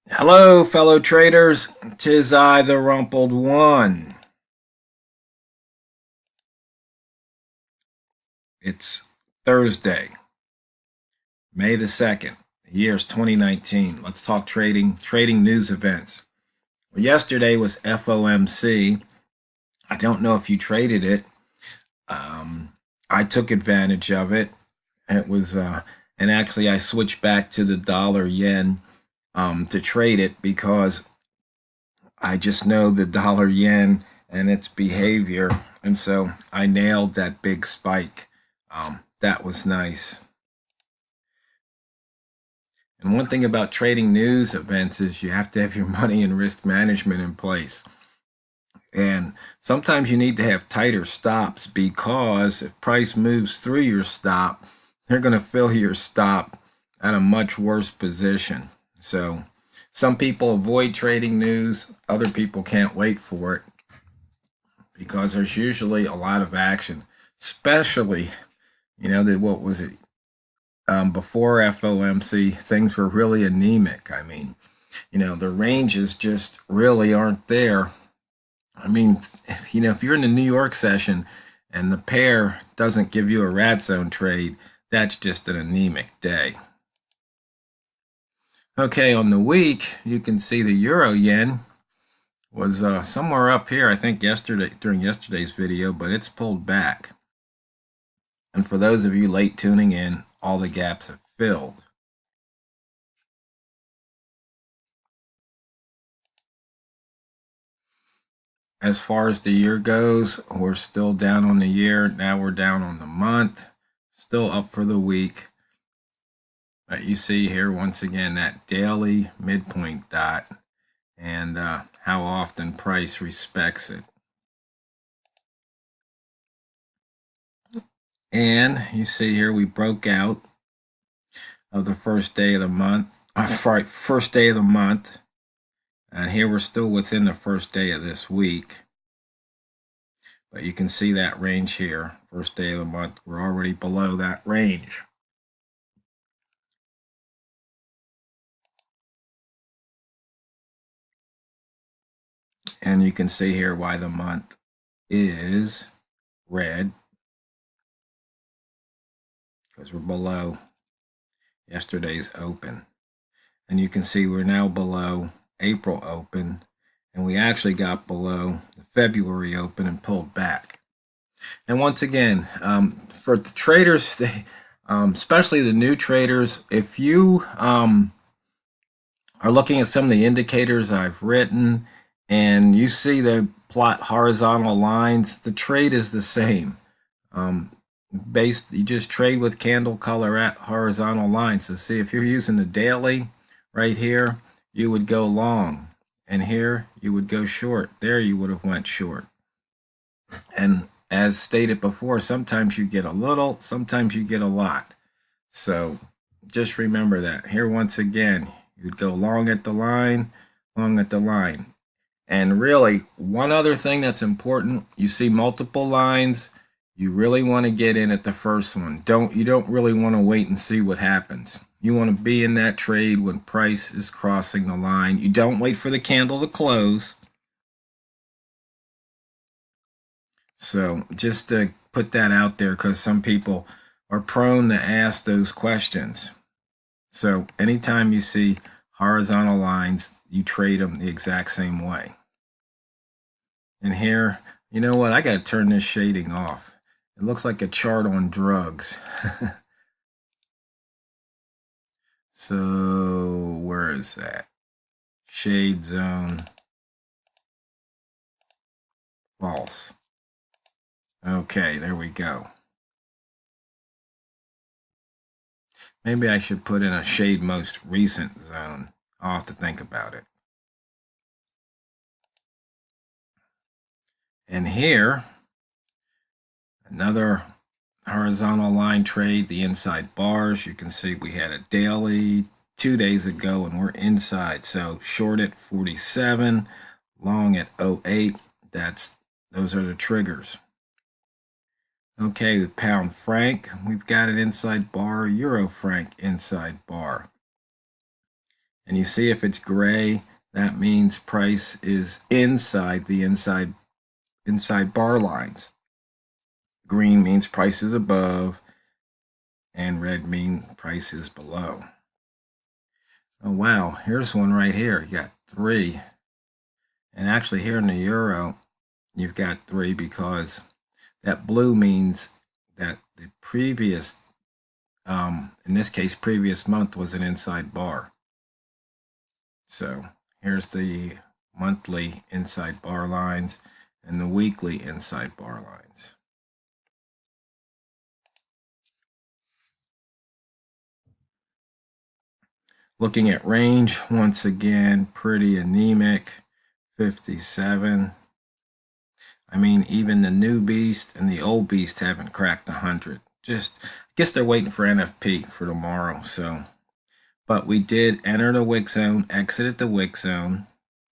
Hello, fellow traders. 'Tis I, the Rumpled One. It's Thursday, May the 2nd. The year's 2019. Let's talk trading news events. Well, yesterday was FOMC. I don't know if you traded it. I took advantage of it. It was, and actually, I switched back to the dollar yen to trade it because I just know the dollar yen and its behavior. And so I nailed that big spike. That was nice. And one thing about trading news events is you have to have your money and risk management in place. And sometimes you need to have tighter stops because if price moves through your stop, they're going to fill your stop at a much worse position. So some people avoid trading news, other people can't wait for it because there's usually a lot of action, especially, what was it? Before FOMC, things were really anemic. I mean, the ranges just really aren't there. I mean, if you're in the New York session and the pair doesn't give you a rat zone trade, that's just an anemic day. Okay, on the week, you can see the euro yen was somewhere up here, I think during yesterday's video, but it's pulled back. And for those of you late tuning in, all the gaps have filled. As far as the year goes, we're still down on the year. Now we're down on the month, still up for the week. But you see here once again that daily midpoint dot and how often price respects it. And you see here we broke out of the first day of the month, first day of the month. And here we're still within the first day of this week. But you can see that range here, first day of the month, we're already below that range. And you can see here why the month is red, because we're below yesterday's open. And you can see we're now below April open, and we actually got below the February open and pulled back. And once again, for the traders, especially the new traders, if you are looking at some of the indicators I've written and you see they plot horizontal lines, the trade is the same. You just trade with candle color at horizontal lines. So see, if you're using the daily right here, you would go long, and here you would go short. There you would have went short. And as stated before, sometimes you get a little, sometimes you get a lot. So just remember that. Here once again, you'd go long at the line, long at the line. And really, one other thing that's important, you see multiple lines, you really want to get in at the first one. You don't really want to wait and see what happens. You want to be in that trade when price is crossing the line. You don't wait for the candle to close. So just to put that out there, because some people are prone to ask those questions. So anytime you see horizontal lines, you trade them the exact same way. And here, you know what? I got to turn this shading off. It looks like a chart on drugs. So where is that? Shade zone. False. Okay, there we go. Maybe I should put in a shade most recent zone. I'll have to think about it. And here, another horizontal line trade, the inside bars. You can see we had a daily 2 days ago and we're inside. So short at 47, long at 08. Those are the triggers. Okay, with pound franc, we've got an inside bar, euro franc inside bar. And you see if it's gray, that means price is inside the inside bar lines. Green means price is above, and red means price is below. Oh wow, here's one right here. You got 3. And actually here in the euro, you've got 3 because that blue means that the previous, in this case, previous month was an inside bar. So here's the monthly inside bar lines and the weekly inside bar lines. Looking at range, once again, pretty anemic, 57. I mean, even the new beast and the old beast haven't cracked 100. Just, I guess they're waiting for NFP for tomorrow. So, but we did enter the wick zone, exited the wick zone,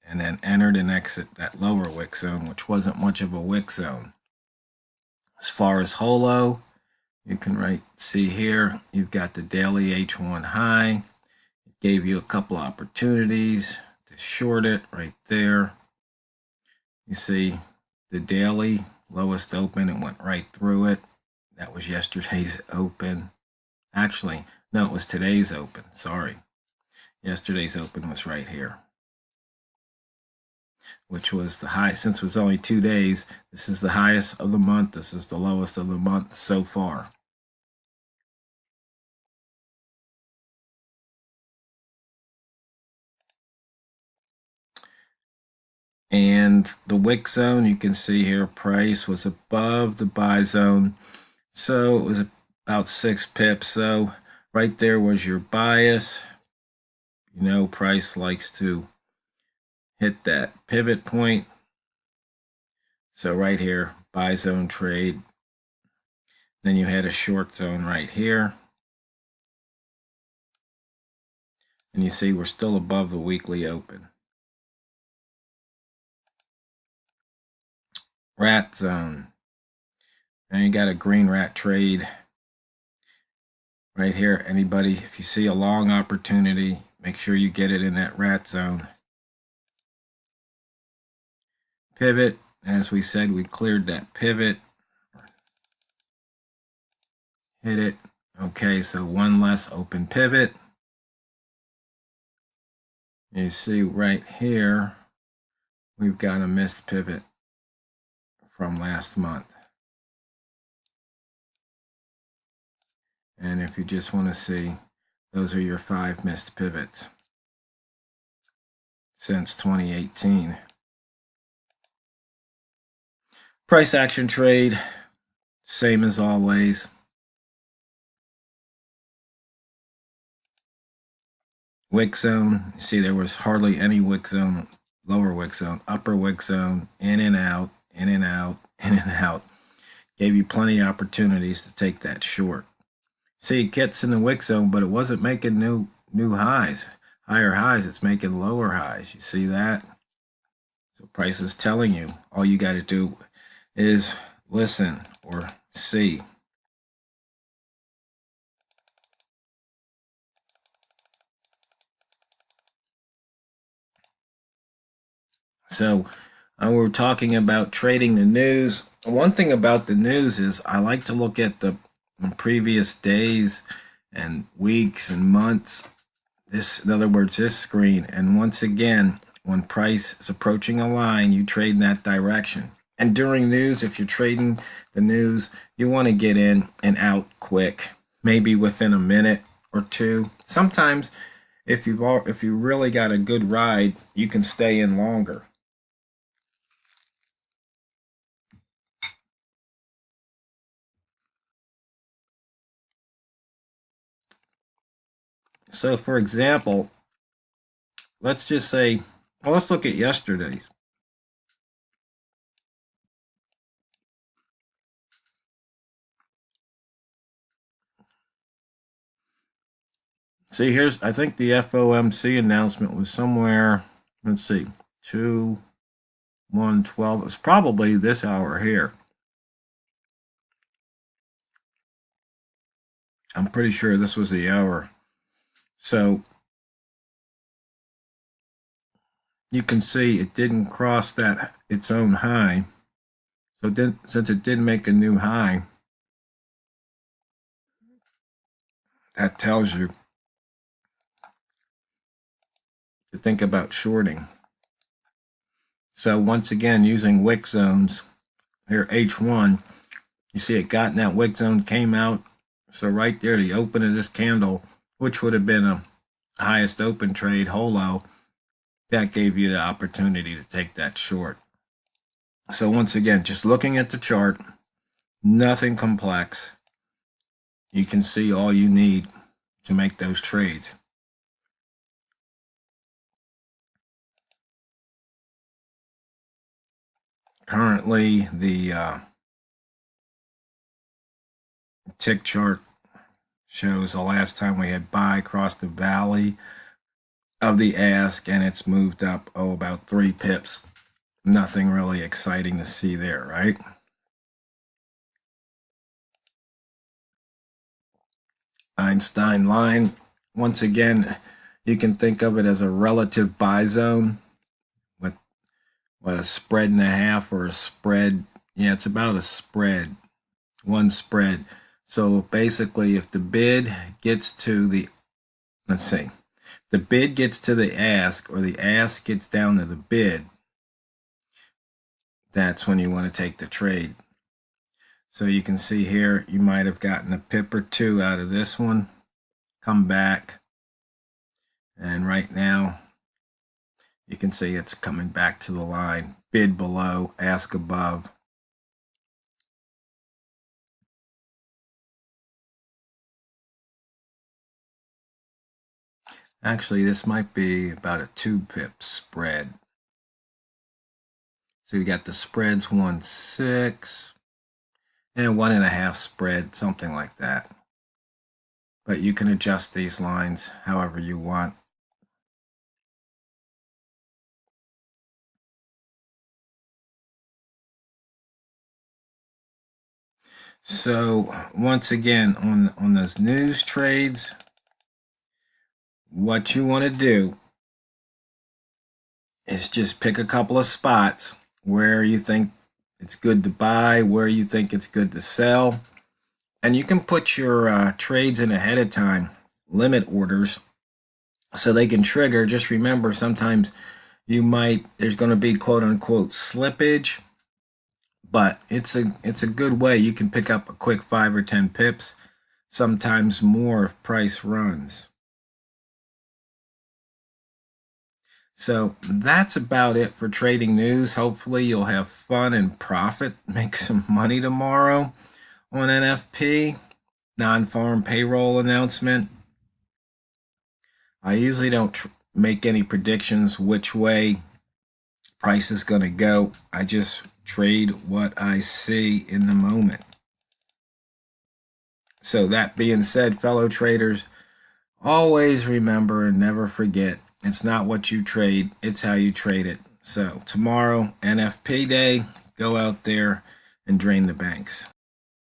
and then entered and exit that lower wick zone, which wasn't much of a wick zone. As far as holo, you can see here, you've got the daily H1 high. It gave you a couple opportunities to short it right there. You see the daily lowest open, it went right through it. That was yesterday's open. Actually, no, it was today's open. Sorry. Yesterday's open was right here, which was the high. Since it was only 2 days, this is the highest of the month. This is the lowest of the month so far. And the wick zone, you can see here, price was above the buy zone. So it was about 6 pips. So right there was your bias. You know, price likes to hit that pivot point. So right here, buy zone trade. Then you had a short zone right here. And you see we're still above the weekly open. Rat zone. And you got a green rat trade right here. Anybody, if you see a long opportunity, make sure you get it in that rat zone. Pivot, as we said, we cleared that pivot. Hit it. Okay, so one less open pivot. You see right here, we've got a missed pivot from last month. And if you just want to see, those are your 5 missed pivots since 2018. Price action trade, same as always. Wick zone, you see there was hardly any wick zone, lower wick zone, upper wick zone, in and out, in and out, in and out. Gave you plenty of opportunities to take that short. See, it gets in the wick zone, but it wasn't making new highs, higher highs. It's making lower highs. You see that? So price is telling you, all you got to do is listen or see. So we're talking about trading the news. One thing about the news is I like to look at the previous days and weeks and months. This, in other words, this screen. And once again, when price is approaching a line, you trade in that direction. And during news, if you're trading the news, you want to get in and out quick, maybe within a minute or two. Sometimes, if you really got a good ride, you can stay in longer. So, for example, let's just say, well, let's look at yesterday's. See, here's, I think the FOMC announcement was somewhere, let's see, 2/1/12. It's probably this hour here. I'm pretty sure this was the hour. So you can see it didn't cross that its own high. So since it didn't make a new high, that tells you to think about shorting. So once again, using wick zones, here H1, you see it got in that wick zone, came out. So right there, the open of this candle, which would have been a highest open trade, holo, that gave you the opportunity to take that short. So once again, just looking at the chart, nothing complex. You can see all you need to make those trades. Currently, the tick chart shows the last time we had buy across the valley of the ask, and it's moved up, about 3 pips. Nothing really exciting to see there, right? Einstein line, once again, you can think of it as a relative buy zone with a spread and a half, or a spread. Yeah, it's about a spread, one spread. So basically, if the bid gets to the, let's see, the bid gets to the ask, or the ask gets down to the bid, that's when you want to take the trade. So you can see here, you might have gotten a pip or 2 out of this one, come back, and right now you can see it's coming back to the line. Bid below, ask above. Actually, this might be about a 2 pip spread. So you got the spreads 1.6 and 1.5 spread, something like that. But you can adjust these lines however you want. So once again, on those news trades, what you want to do is just pick a couple of spots where you think it's good to buy, where you think it's good to sell, and you can put your trades in ahead of time, limit orders, so they can trigger. Just remember, sometimes there's going to be quote unquote slippage, but it's a good way. You can pick up a quick 5 or 10 pips, sometimes more if price runs. So that's about it for trading news. Hopefully you'll have fun and profit, make some money tomorrow on NFP, non-farm payroll announcement. I usually don't make any predictions which way price is going to go. I just trade what I see in the moment. So that being said, fellow traders, always remember and never forget, it's not what you trade, it's how you trade it. So tomorrow, NFP day, go out there and drain the banks.